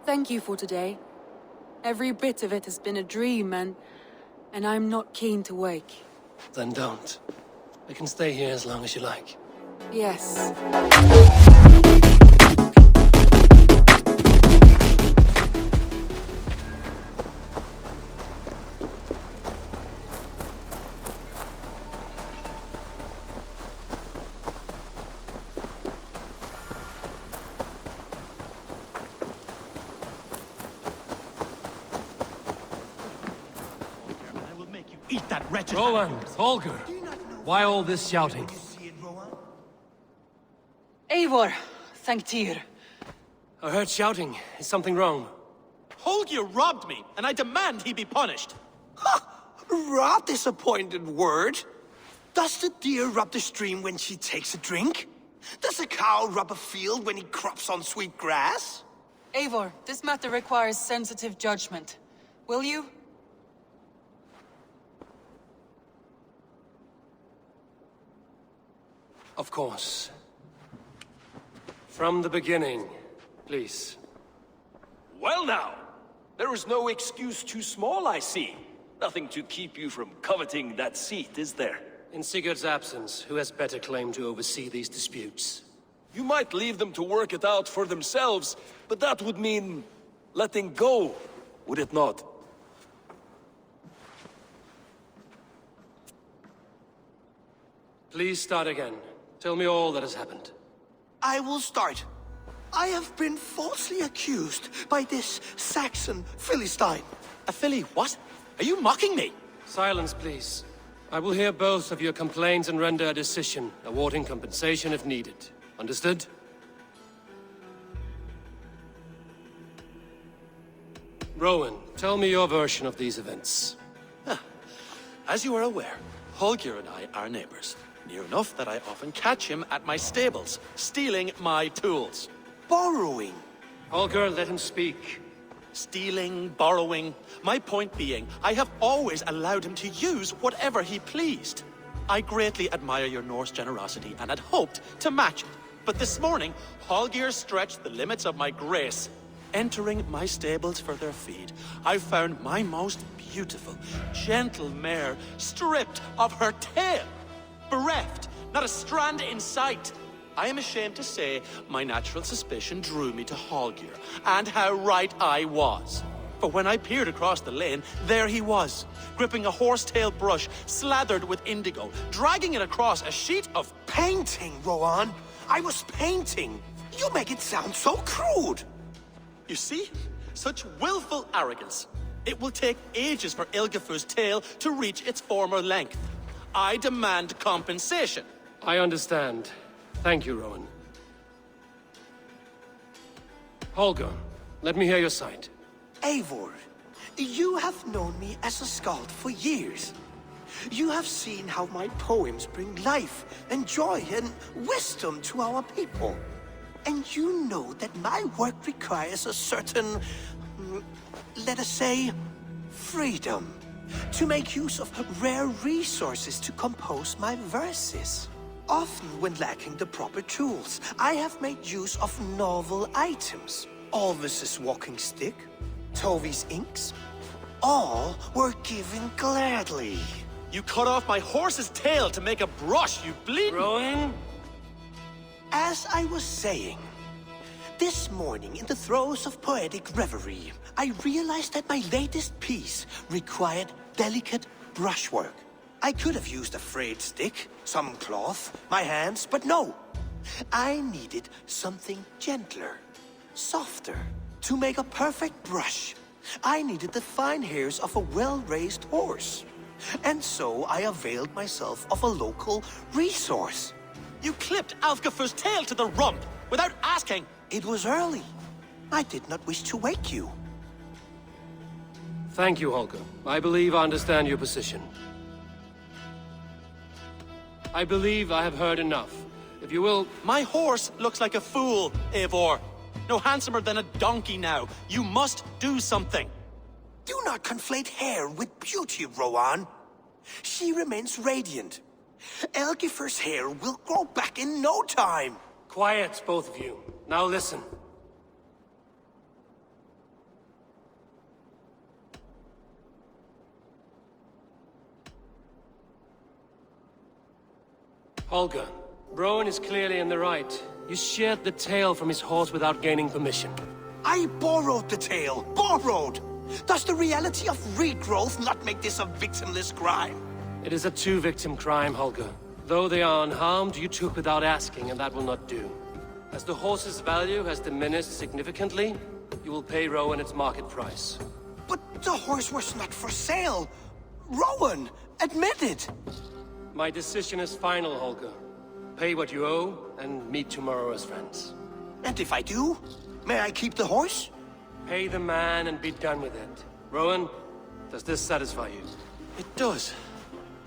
Thank you for today. Every bit of it has been a dream, and I'm not keen to wake. Then don't. I can stay here as long as you like. Yes. Eat that wretched... Rowan, Holger, why all this shouting? Eivor, Thanktir. I heard shouting. Is something wrong? Holger robbed me, and I demand he be punished. Raw disappointed word. Does the deer rub the stream when she takes a drink? Does a cow rub a field when he crops on sweet grass? Eivor, this matter requires sensitive judgment. Will you? Of course. From the beginning, please. Well now, there is no excuse too small, I see. Nothing to keep you from coveting that seat, is there? In Sigurd's absence, who has better claim to oversee these disputes? You might leave them to work it out for themselves, but that would mean letting go, would it not? Please start again. Tell me all that has happened. I will start. I have been falsely accused by this Saxon Philistine. A Philly what? Are you mocking me? Silence, please. I will hear both of your complaints and render a decision, awarding compensation if needed. Understood? Rowan, tell me your version of these events. As you are aware, Holger and I are neighbors. Near enough that I often catch him at my stables, stealing my tools. Borrowing. Holger, let him speak. Stealing, borrowing. My point being, I have always allowed him to use whatever he pleased. I greatly admire your Norse generosity and had hoped to match it. But this morning, Holger stretched the limits of my grace. Entering my stables for their feed, I found my most beautiful, gentle mare stripped of her tail. Bereft, not a strand in sight. I am ashamed to say my natural suspicion drew me to Holger, and how right I was. For when I peered across the lane, there he was, gripping a horsetail brush slathered with indigo, dragging it across a sheet of... Painting, Rowan. I was painting. You make it sound so crude. You see? Such willful arrogance. It will take ages for Ilgafur's tail to reach its former length. I demand compensation. I understand. Thank you, Rowan. Holger, let me hear your side. Eivor, you have known me as a skald for years. You have seen how my poems bring life and joy and wisdom to our people. And you know that my work requires a certain, let us say, freedom. To make use of rare resources to compose my verses. Often when lacking the proper tools, I have made use of novel items. Alvis's walking stick, Tovi's inks, all were given gladly. You cut off my horse's tail to make a brush, you bleeding... Rowan? As I was saying, this morning in the throes of poetic reverie, I realized that my latest piece required delicate brushwork. I could have used a frayed stick, some cloth, my hands, but no. I needed something gentler, softer. To make a perfect brush, I needed the fine hairs of a well-raised horse. And so I availed myself of a local resource. You clipped Alfgafur's tail to the rump without asking. It was early. I did not wish to wake you. Thank you, Holger. I believe I understand your position. I believe I have heard enough. If you will... My horse looks like a fool, Eivor. No handsomer than a donkey now. You must do something. Do not conflate hair with beauty, Rowan. She remains radiant. Elgifur's hair will grow back in no time. Quiet, both of you. Now listen. Holger, Rowan is clearly in the right. You sheared the tail from his horse without gaining permission. I borrowed the tail. Borrowed! Does the reality of regrowth not make this a victimless crime? It is a two-victim crime, Holger. Though they are unharmed, you took without asking, and that will not do. As the horse's value has diminished significantly, you will pay Rowan its market price. But the horse was not for sale. Rowan, admit it. My decision is final, Holger. Pay what you owe, and meet tomorrow as friends. And if I do, may I keep the horse? Pay the man and be done with it. Rowan, does this satisfy you? It does.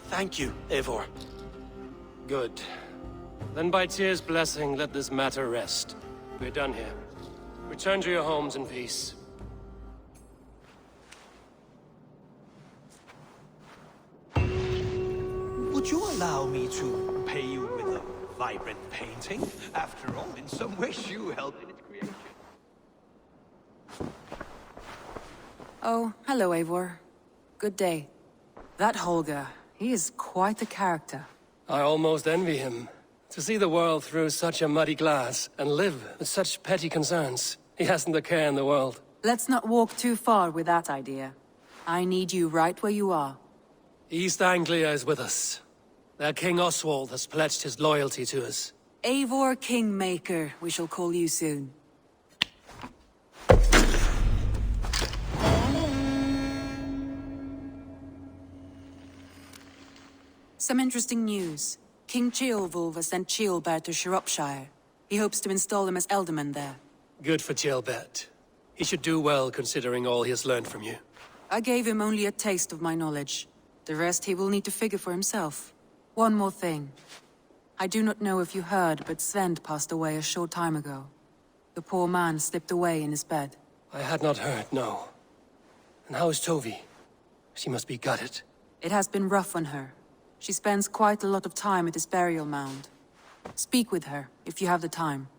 Thank you, Eivor. Good. Then by Tyr's blessing, let this matter rest. We're done here. Return to your homes in peace. Would you allow me to pay you with a vibrant painting? After all, in some ways you helped in its creation. Oh, hello, Eivor. Good day. That Holger, he is quite the character. I almost envy him. To see the world through such a muddy glass, and live with such petty concerns. He hasn't a care in the world. Let's not walk too far with that idea. I need you right where you are. East Anglia is with us. Their King Oswald has pledged his loyalty to us. Eivor Kingmaker, we shall call you soon. Some interesting news. King Ceolwulf has sent Ceolbert to Shropshire. He hopes to install him as Elderman there. Good for Ceolbert. He should do well considering all he has learned from you. I gave him only a taste of my knowledge. The rest he will need to figure for himself. One more thing. I do not know if you heard, but Svend passed away a short time ago. The poor man slipped away in his bed. I had not heard, no. And how is Tovi? She must be gutted. It has been rough on her. She spends quite a lot of time at his burial mound. Speak with her, if you have the time.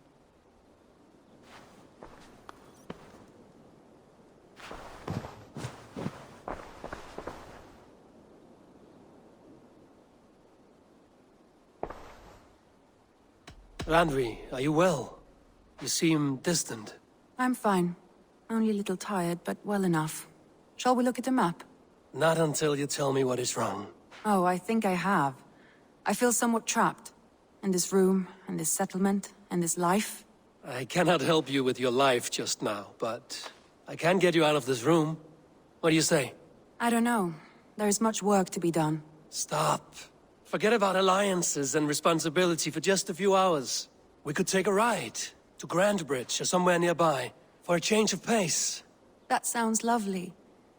Randvi, are you well? You seem distant. I'm fine. Only a little tired, but well enough. Shall we look at the map? Not until you tell me what is wrong. Oh, I think I have. I feel somewhat trapped. In this room, and this settlement, and this life. I cannot help you with your life just now, but I can get you out of this room. What do you say? I don't know. There is much work to be done. Stop. Forget about alliances and responsibility for just a few hours. We could take a ride to Grandbridge or somewhere nearby for a change of pace. That sounds lovely.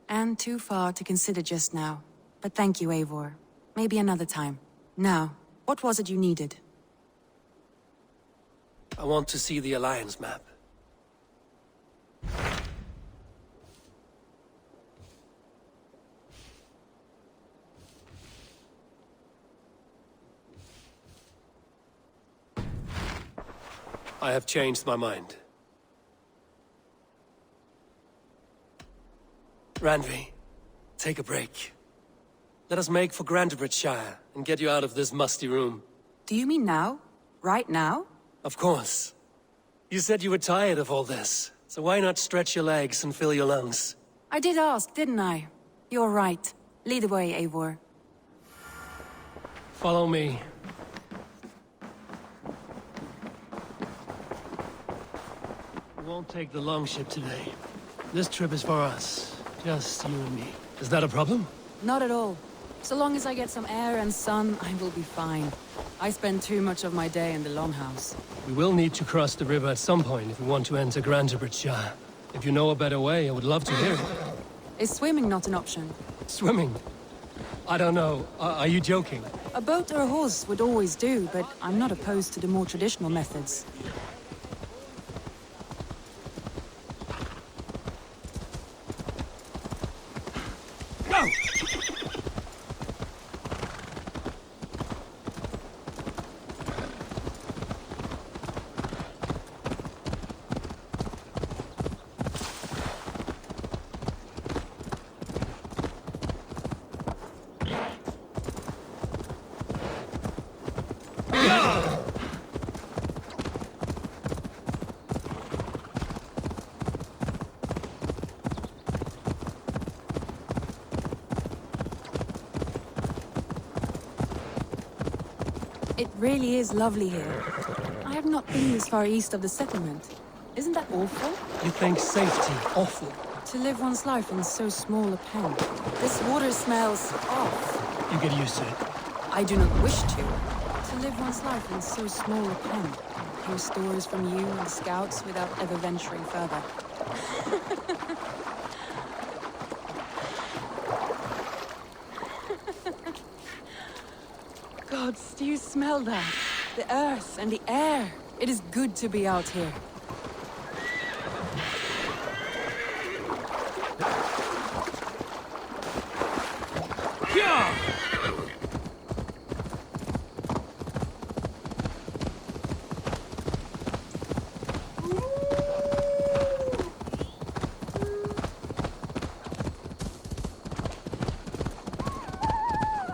And too far to consider just now. But thank you, Eivor. Maybe another time. Now, what was it you needed? I want to see the Alliance map. I have changed my mind. Randvi, take a break. Let us make for Grandbridgeshire and get you out of this musty room. Do you mean now? Right now? Of course. You said you were tired of all this, so why not stretch your legs and fill your lungs? I did ask, didn't I? You're right. Lead the way, Eivor. Follow me. We won't take the longship today. This trip is for us. Just you and me. Is that a problem? Not at all. So long as I get some air and sun, I will be fine. I spend too much of my day in the longhouse. We will need to cross the river at some point if we want to enter Grandbridgeshire. If you know a better way, I would love to hear it. Is swimming not an option? Swimming? I don't know. Are you joking? A boat or a horse would always do, but I'm not opposed to the more traditional methods. Go! It really is lovely here. I have not been this far east of the settlement. Isn't that awful? You think safety awful? To live one's life in so small a pen. This water smells off. You get used to it. I do not wish to. To live one's life in so small a pen. Hear stories from you and scouts without ever venturing further. Gods, do you smell that? The earth and the air. It is good to be out here.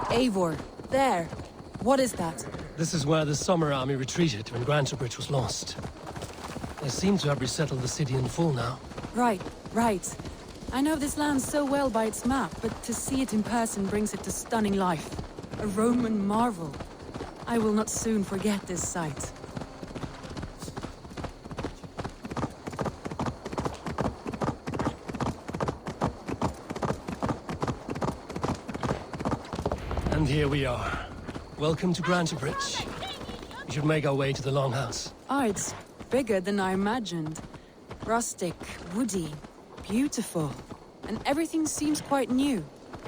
Eivor, there. What is that? This is where the Summer Army retreated when Grantebridge was lost. They seem to have resettled the city in full now. Right. I know this land so well by its map, but to see it in person brings it to stunning life. A Roman marvel. I will not soon forget this sight. And here we are. Welcome to Grantebridge. We should make our way to the Longhouse. Oh, it's bigger than I imagined. Rustic, woody, beautiful. And everything seems quite new.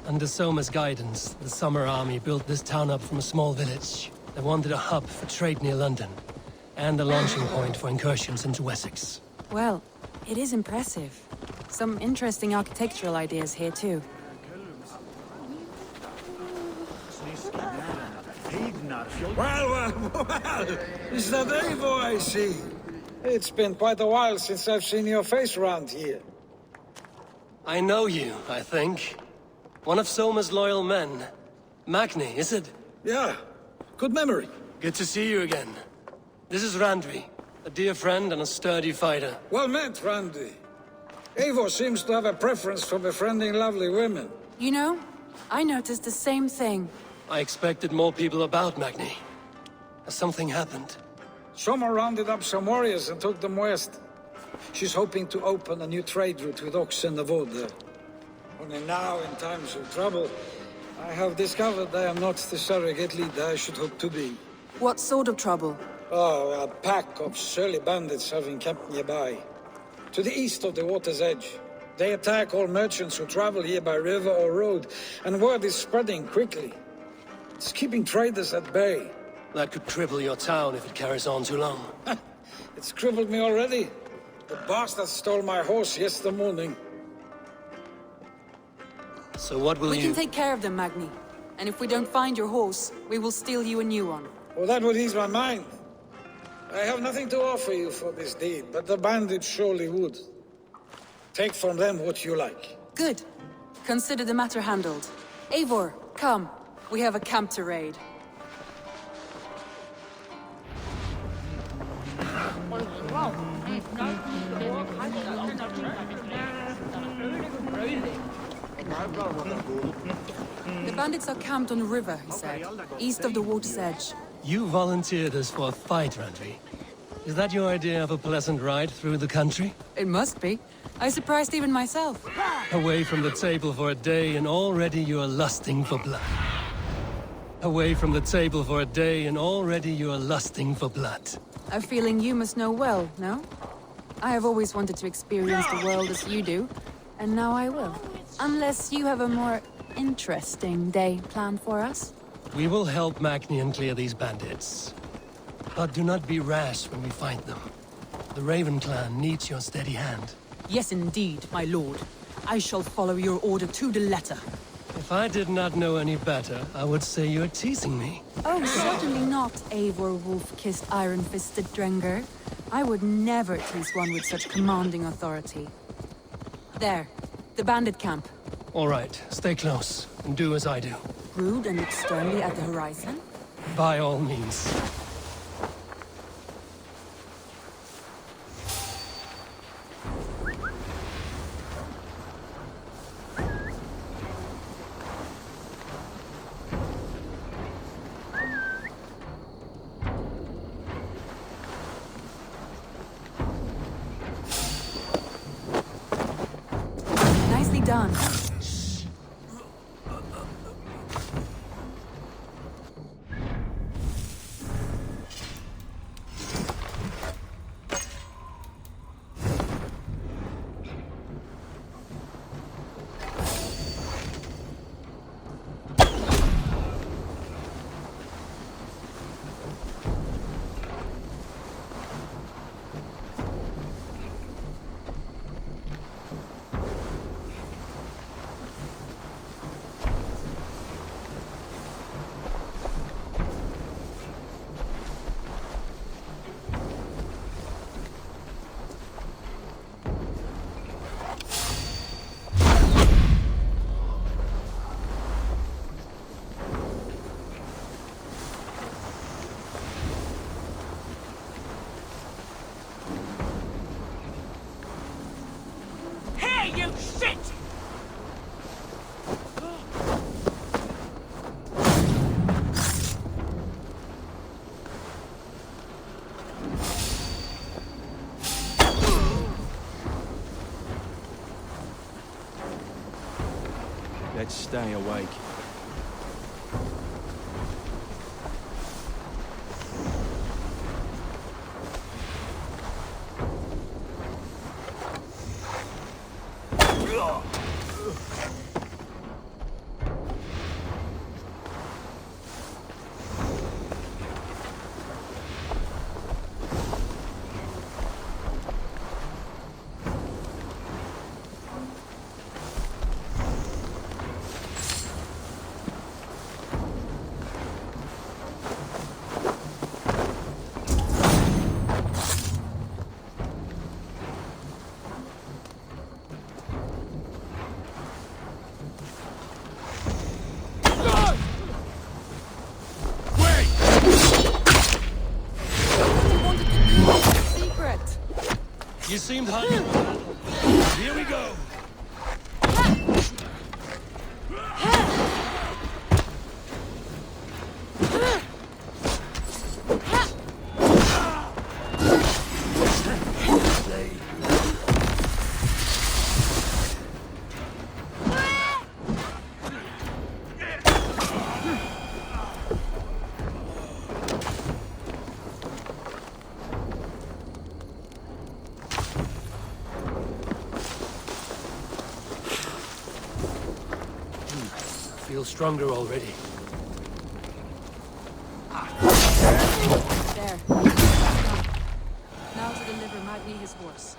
Under Soma's guidance, the Summer Army built this town up from a small village. They wanted a hub for trade near London, and a launching point for incursions into Wessex. Well, it is impressive. Some interesting architectural ideas here too. Well, is that Eivor I see? It's been quite a while since I've seen your face around here. I know you, I think. One of Soma's loyal men. Magni, is it? Yeah, good memory. Good to see you again. This is Randvi, a dear friend and a sturdy fighter. Well met, Randy. Eivor seems to have a preference for befriending lovely women. You know, I noticed the same thing. I expected more people about Magni. Has something happened? Soma rounded up some warriors and took them west. She's hoping to open a new trade route with oxen and wood there. Only now, in times of trouble, I have discovered I am not the surrogate leader I should hope to be. What sort of trouble? Oh, a pack of surly bandits have encamped nearby. To the east of the water's edge. They attack all merchants who travel here by river or road, and word is spreading quickly. It's keeping traders at bay. That could cripple your town if it carries on too long. It's crippled me already. The bastard stole my horse yesterday morning. So what will We you... can take care of them, Magni. And if we don't find your horse, we will steal you a new one. Well, that would ease my mind. I have nothing to offer you for this deed, but the bandits surely would. Take from them what you like. Good. Consider the matter handled. Eivor, come. We have a camp to raid. The bandits are camped on a river, he said, east of the water's edge. You volunteered us for a fight, Randvi. Is that your idea of a pleasant ride through the country? It must be. I surprised even myself. Away from the table for a day and already you are lusting for blood. Away from the table for a day and already you are lusting for blood. A feeling you must know well, no? I have always wanted to experience the world as you do, and now I will. Unless you have a more interesting day planned for us? We will help Magnian clear these bandits. But do not be rash when we fight them. The Raven clan needs your steady hand. Yes, indeed, my lord. I shall follow your order to the letter. If I did not know any better, I would say you're teasing me. Oh, certainly not, Eivor wolf-kissed iron-fisted Drenger. I would never tease one with such commanding authority. There, the bandit camp. All right, stay close, and do as I do. Rude and look sternly at the horizon? By all means. done. Let's stay awake. You seemed hungry. Here we go. Feel stronger already. There. Now to deliver might be his horse.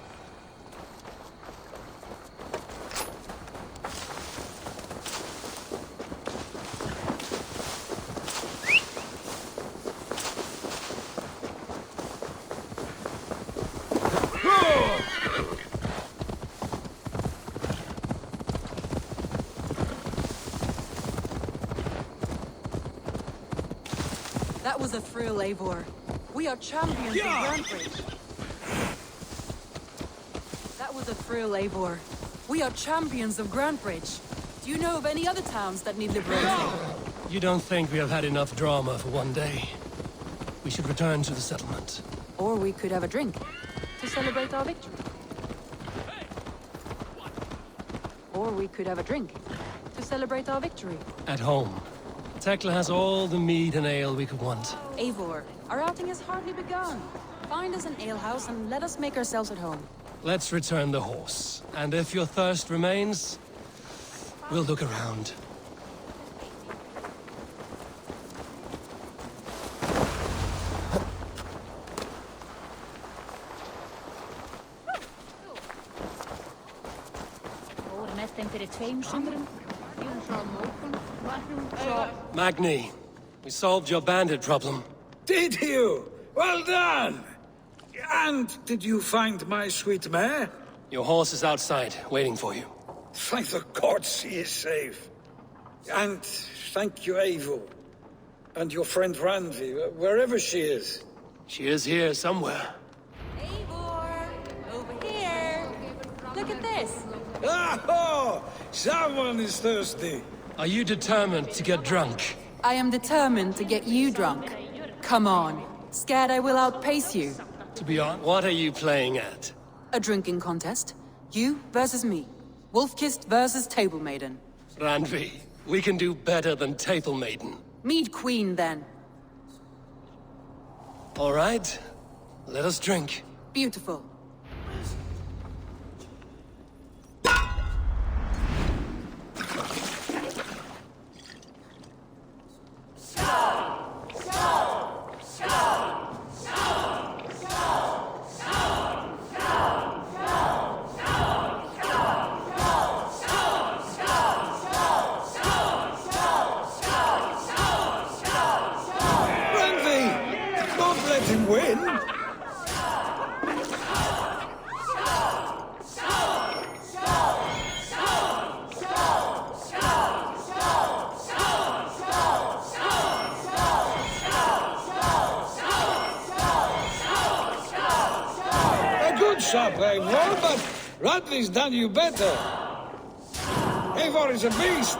That was a thrill, Eivor. We are champions of Grantbridge. That was a thrill, Eivor. We are champions of Grantbridge. Do you know of any other towns that need liberating? You don't think we have had enough drama for one day? We should return to the settlement. Or we could have a drink to celebrate our victory. Or we could have a drink to celebrate our victory. At home. Tekla has all the mead and ale we could want. Eivor, our outing has hardly begun. Find us an alehouse and let us make ourselves at home. Let's return the horse. And if your thirst remains, we'll look around. Magni, we solved your bandit problem. Did you? Well done! And did you find my sweet mare? Your horse is outside, waiting for you. Thank the gods he is safe. And thank you, Eivor. And your friend Randi, wherever she is. She is here somewhere. Eivor, over here. Look at this. Oh, someone is thirsty. Are you determined to get drunk? I am determined to get you drunk. Come on. Scared I will outpace you. To be honest, what are you playing at? A drinking contest. You versus me. Wolf-Kissed versus Table Maiden. Randvi, we can do better than Table Maiden. Mead Queen, then. All right, let us drink. Beautiful. Shop, Eivor, but Radley's done you better. Eivor is a beast,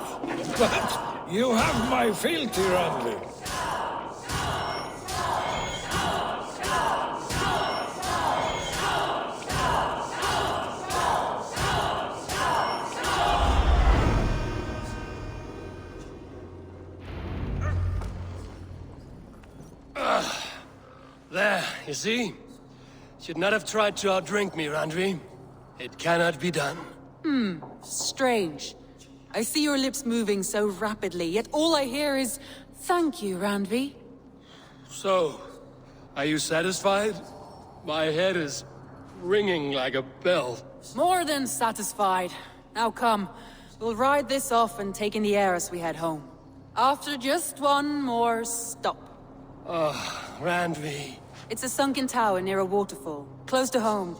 but you have my fealty, Radley. There, you see? Should not have tried to outdrink me, Randvi. It cannot be done. Strange. I see your lips moving so rapidly, yet all I hear is, "Thank you, Randvi." So, are you satisfied? My head is ringing like a bell. More than satisfied. Now come, we'll ride this off and take in the air as we head home. After just one more stop. Randvi. It's a sunken tower near a waterfall, close to home.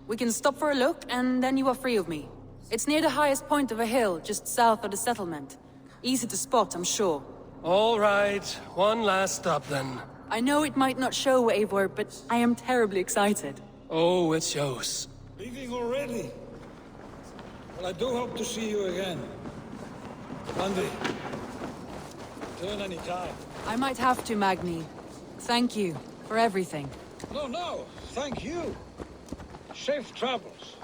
We can stop for a look, and then you are free of me. It's near the highest point of a hill, just south of the settlement. Easy to spot, I'm sure. All right, one last stop then. I know it might not show, Eivor, but I am terribly excited. Oh, it shows. Leaving already? Well, I do hope to see you again. Monday. Turn any time. I might have to, Magni. Thank you for everything. No, thank you. Safe travels.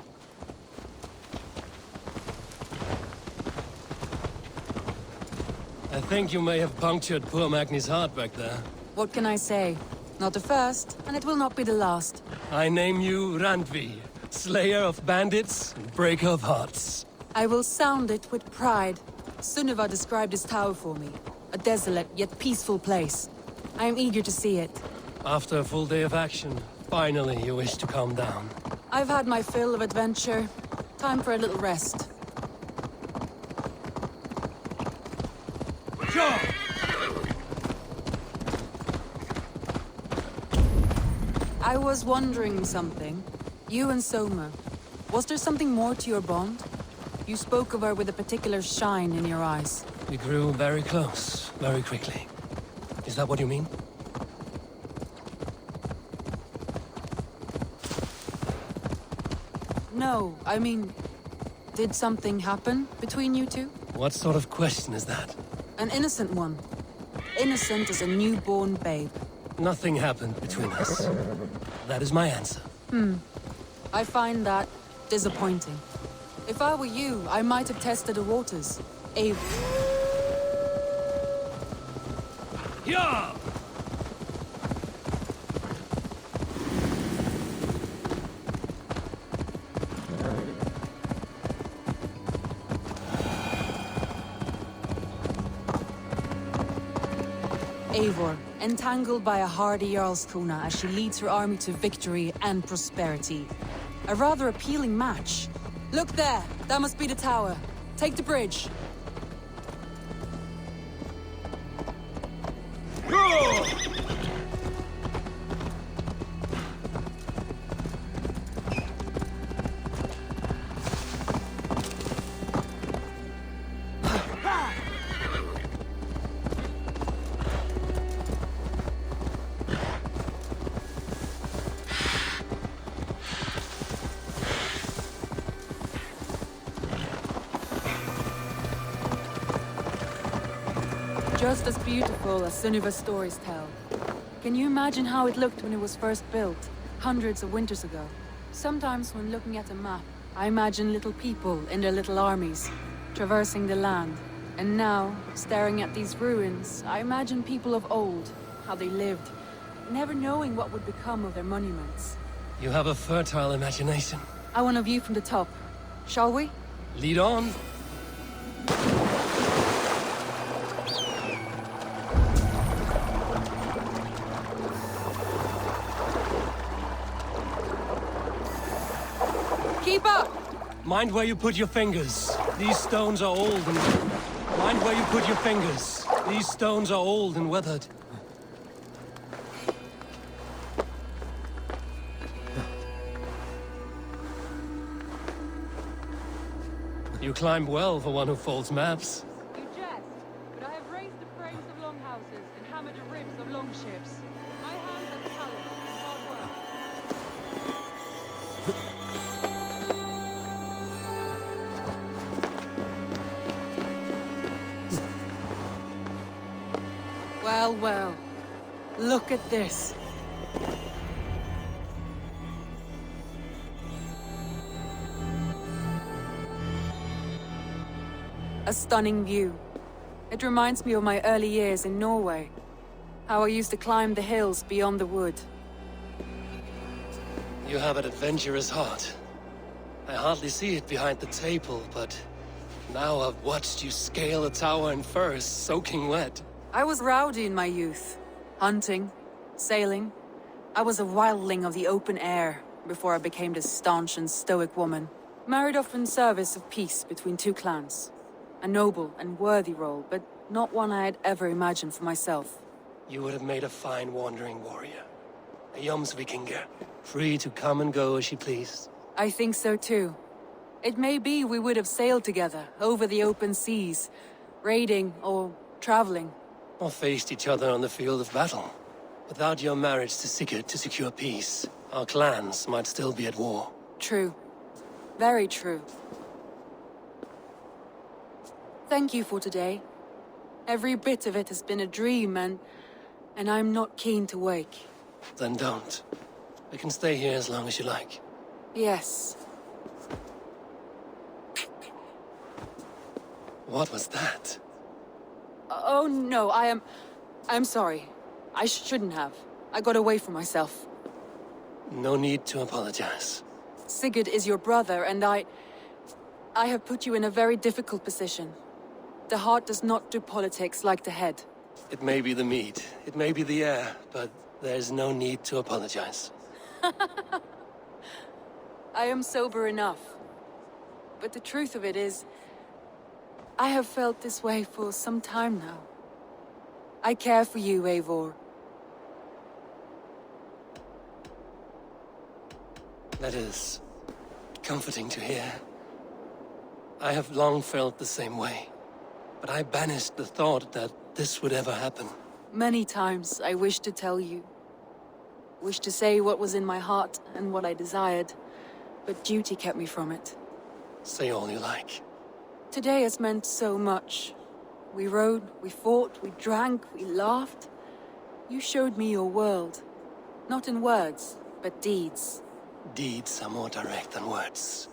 I think you may have punctured poor Magni's heart back there. What can I say? Not the first, and it will not be the last. I name you Randvi, slayer of bandits and breaker of hearts. I will sound it with pride. Sunniva described this tower for me. A desolate yet peaceful place. I am eager to see it. After a full day of action, finally you wish to calm down. I've had my fill of adventure. Time for a little rest. Sure. I was wondering something. You and Soma. Was there something more to your bond? You spoke of her with a particular shine in your eyes. We grew very close, very quickly. Is that what you mean? No, I mean... Did something happen between you two? What sort of question is that? An innocent one. Innocent as a newborn babe. Nothing happened between us. That is my answer. I find that disappointing. If I were you, I might have tested the waters. Yeah! Eivor, entangled by a hardy Jarlskona as she leads her army to victory and prosperity. A rather appealing match. Look there! That must be the tower. Take the bridge. Just as beautiful as Sunniva's stories tell. Can you imagine how it looked when it was first built, hundreds of winters ago? Sometimes when looking at a map, I imagine little people in their little armies, traversing the land. And now, staring at these ruins, I imagine people of old, how they lived, never knowing what would become of their monuments. You have a fertile imagination. I want a view from the top. Shall we? Lead on. Keep up! Mind where you put your fingers. These stones are old and... Mind where you put your fingers. These stones are old and weathered. You climb well for one who folds maps. You jest, but I have raised the frames of longhouses and hammered the ribs of longships. My hands are calloused and hard work. Well, well. Look at this. A stunning view. It reminds me of my early years in Norway. How I used to climb the hills beyond the wood. You have an adventurous heart. I hardly see it behind the table, but... now I've watched you scale a tower in furs, soaking wet. I was rowdy in my youth. Hunting, sailing. I was a wildling of the open air, before I became this staunch and stoic woman. Married off in service of peace between two clans. A noble and worthy role, but not one I had ever imagined for myself. You would have made a fine wandering warrior. A Jomsvikinger, free to come and go as she pleased. I think so too. It may be we would have sailed together, over the open seas, raiding or traveling. Or faced each other on the field of battle. Without your marriage to Sigurd to secure peace, our clans might still be at war. True. Very true. Thank you for today. Every bit of it has been a dream, and I'm not keen to wake. Then don't. We can stay here as long as you like. Yes. What was that? Oh no, I'm sorry. I shouldn't have. I got away from myself. No need to apologize. Sigurd is your brother, and I have put you in a very difficult position. The heart does not do politics like the head. It may be the meat, it may be the air, but there's no need to apologize. I am sober enough. But the truth of it is, I have felt this way for some time now. I care for you, Eivor. That is comforting to hear. I have long felt the same way, but I banished the thought that this would ever happen. Many times I wished to tell you. Wished to say what was in my heart and what I desired, but duty kept me from it. Say all you like. Today has meant so much. We rode, we fought, we drank, we laughed. You showed me your world. Not in words, but deeds. Deeds are more direct than words.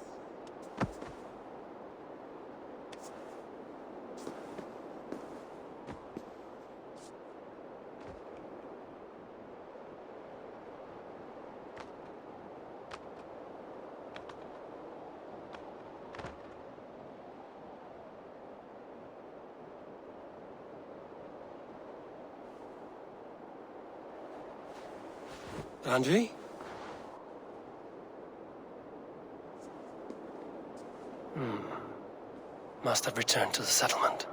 Andrei? Must have returned to the settlement.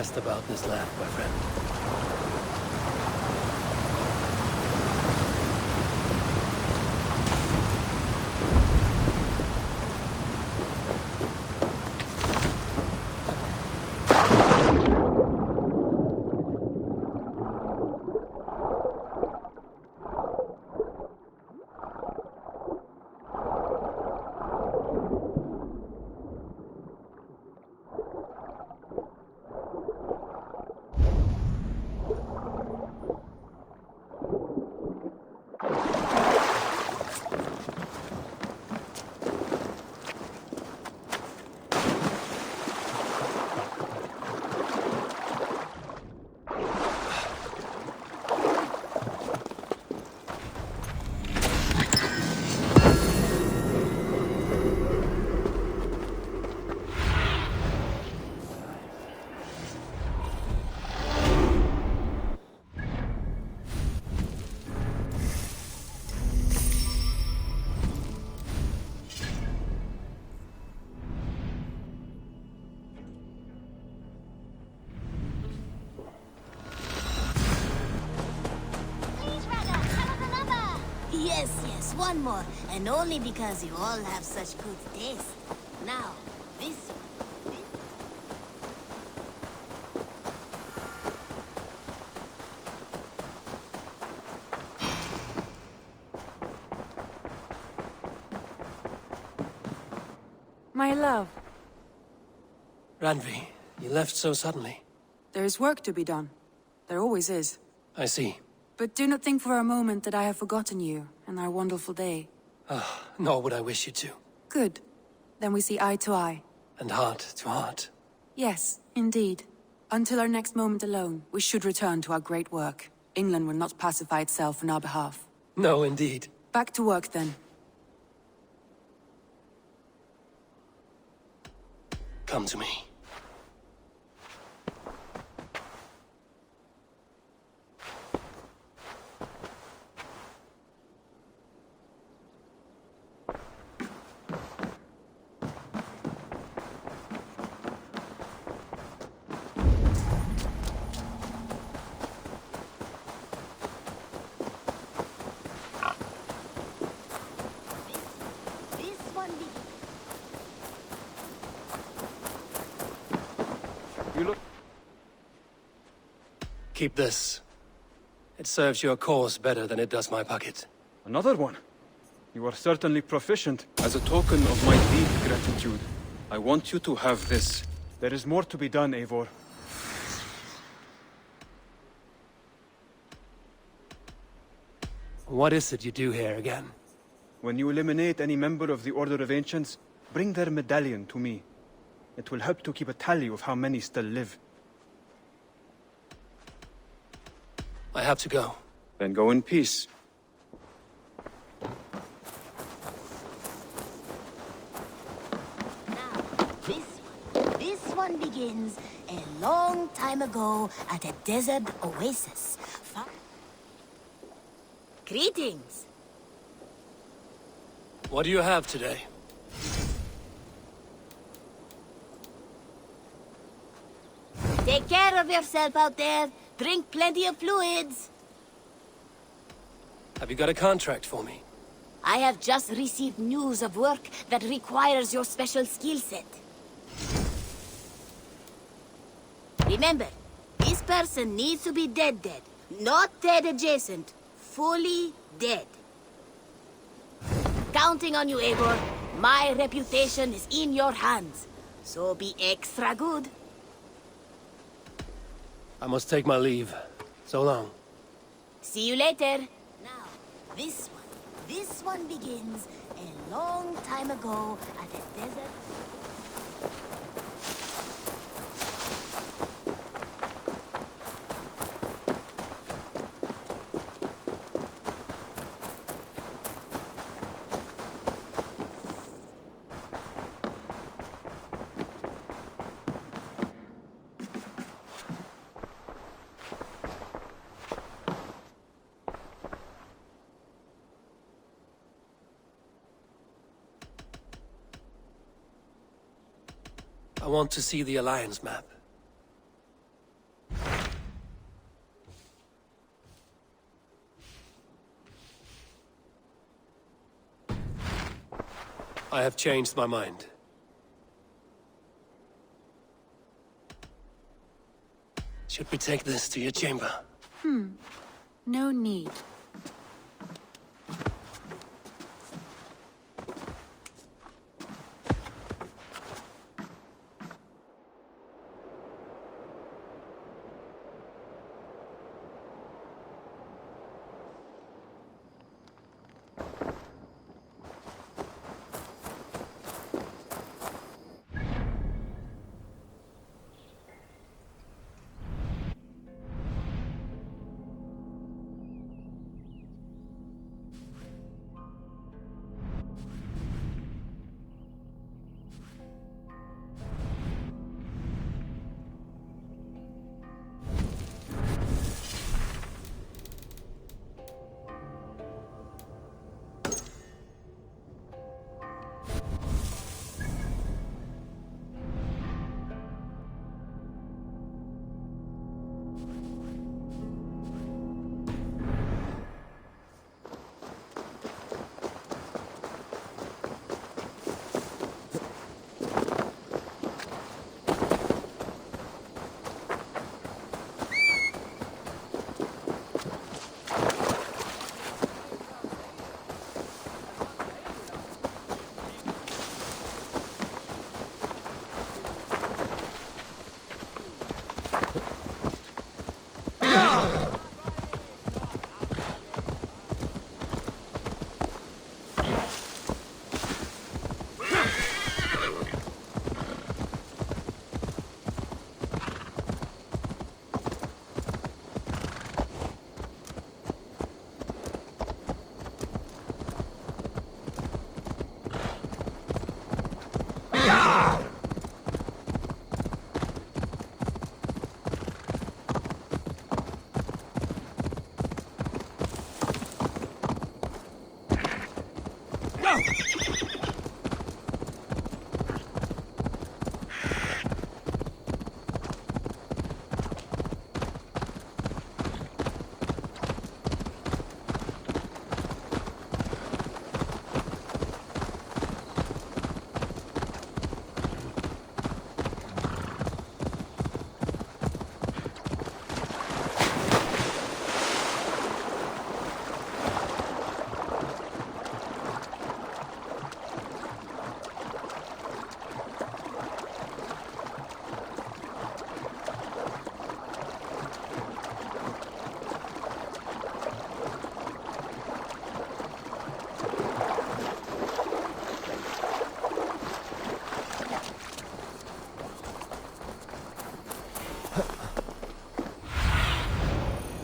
best about this land, my friend. Yes, one more. And only because you all have such good taste. Now, this one. My love, Randvi, you left so suddenly. there is work to be done. There always is. I see. But do not think for a moment that I have forgotten you and our wonderful day. Nor would I wish you to. Good. Then we see eye to eye. And heart to heart. Yes, indeed. Until our next moment alone, we should return to our great work. England will not pacify itself on our behalf. No, indeed. Back to work, then. Come to me. This one You look... Keep this. It serves your cause better than it does my pocket. Another one? You are certainly proficient. As a token of my deep gratitude, I want you to have this. There is more to be done, Eivor. What is it you do here again? When you eliminate any member of the Order of Ancients, bring their medallion to me. It will help to keep a tally of how many still live. I have to go. Then go in peace. Now, this one begins a long time ago at a desert oasis. Greetings. What do you have today? Take care of yourself out there. Drink plenty of fluids. Have you got a contract for me? I have just received news of work that requires your special skill set. Remember, this person needs to be dead, not dead adjacent. Fully dead. Counting on you, Eivor. My reputation is in your hands. So be extra good. I must take my leave. So long. See you later. Now, this one begins a long time ago at a desert... I want to see the Alliance map. I have changed my mind. Should we take this to your chamber? No need.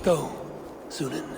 Go, Sunan.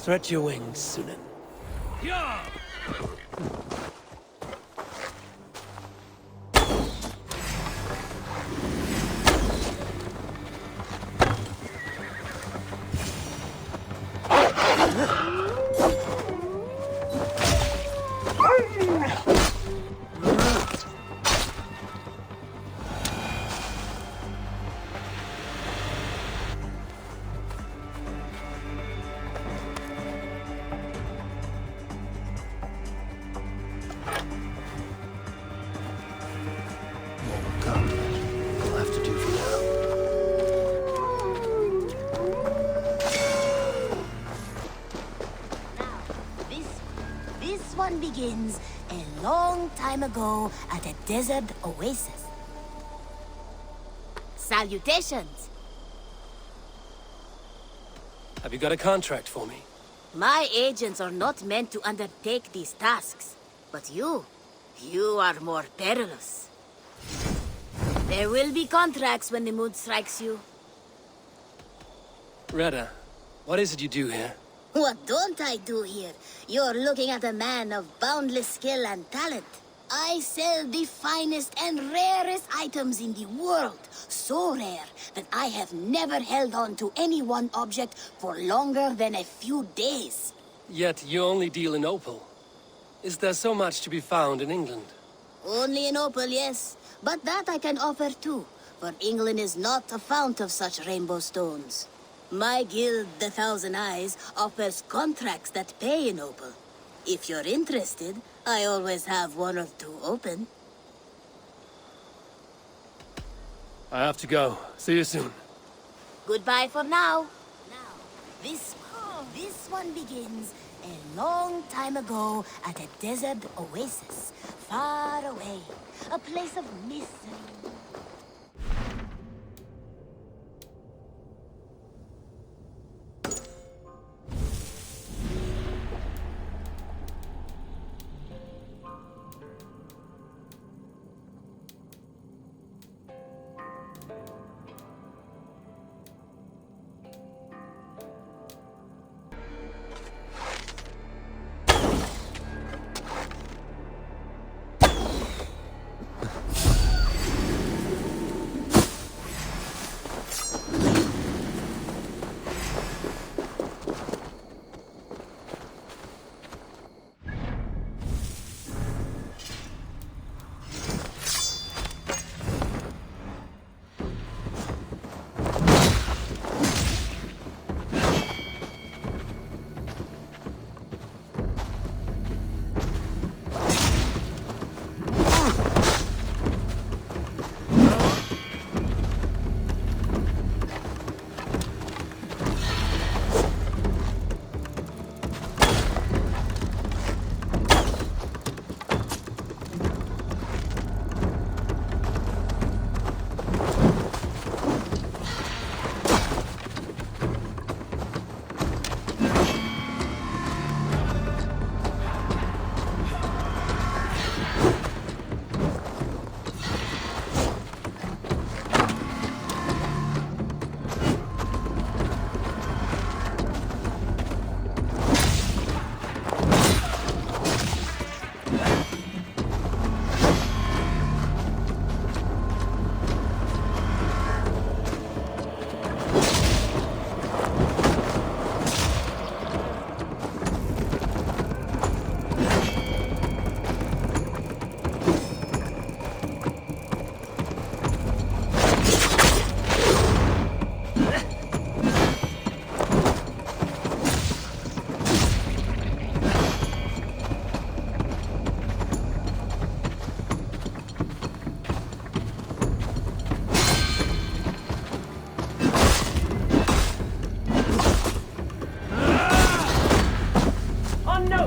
Stretch your wings, Sunan. Will have to do for now. This one begins a long time ago at a desert oasis. Salutations! Have you got a contract for me? My agents are not meant to undertake these tasks, but you are more perilous. There will be contracts when the mood strikes you. Retta, what is it you do here? What don't I do here? You're looking at a man of boundless skill and talent. I sell the finest and rarest items in the world. So rare that I have never held on to any one object for longer than a few days. Yet you only deal in opal. Is there so much to be found in England? Only in opal, yes. But that I can offer too, for England is not a fount of such rainbow stones. My guild, the Thousand Eyes, offers contracts that pay in opal. If you're interested, I always have one or two open. I have to go. See you soon. Goodbye for now. Now, this one begins a long time ago at a desert oasis, far away, a place of mystery.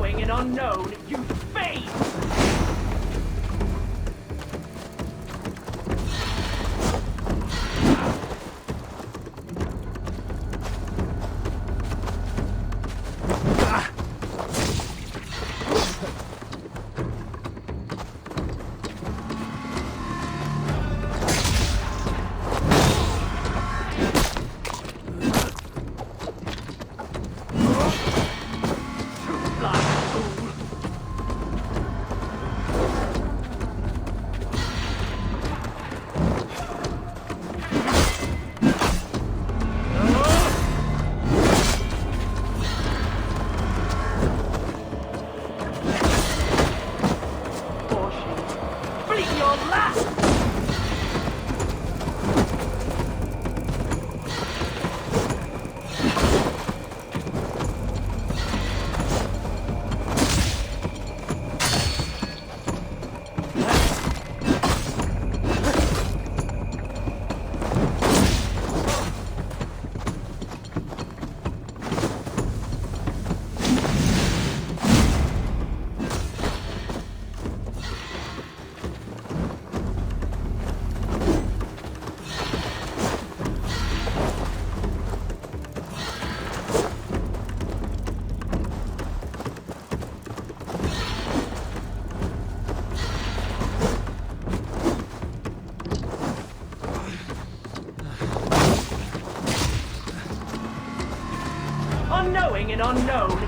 Unknowing and unknown, you fade! Unknowing and unknown,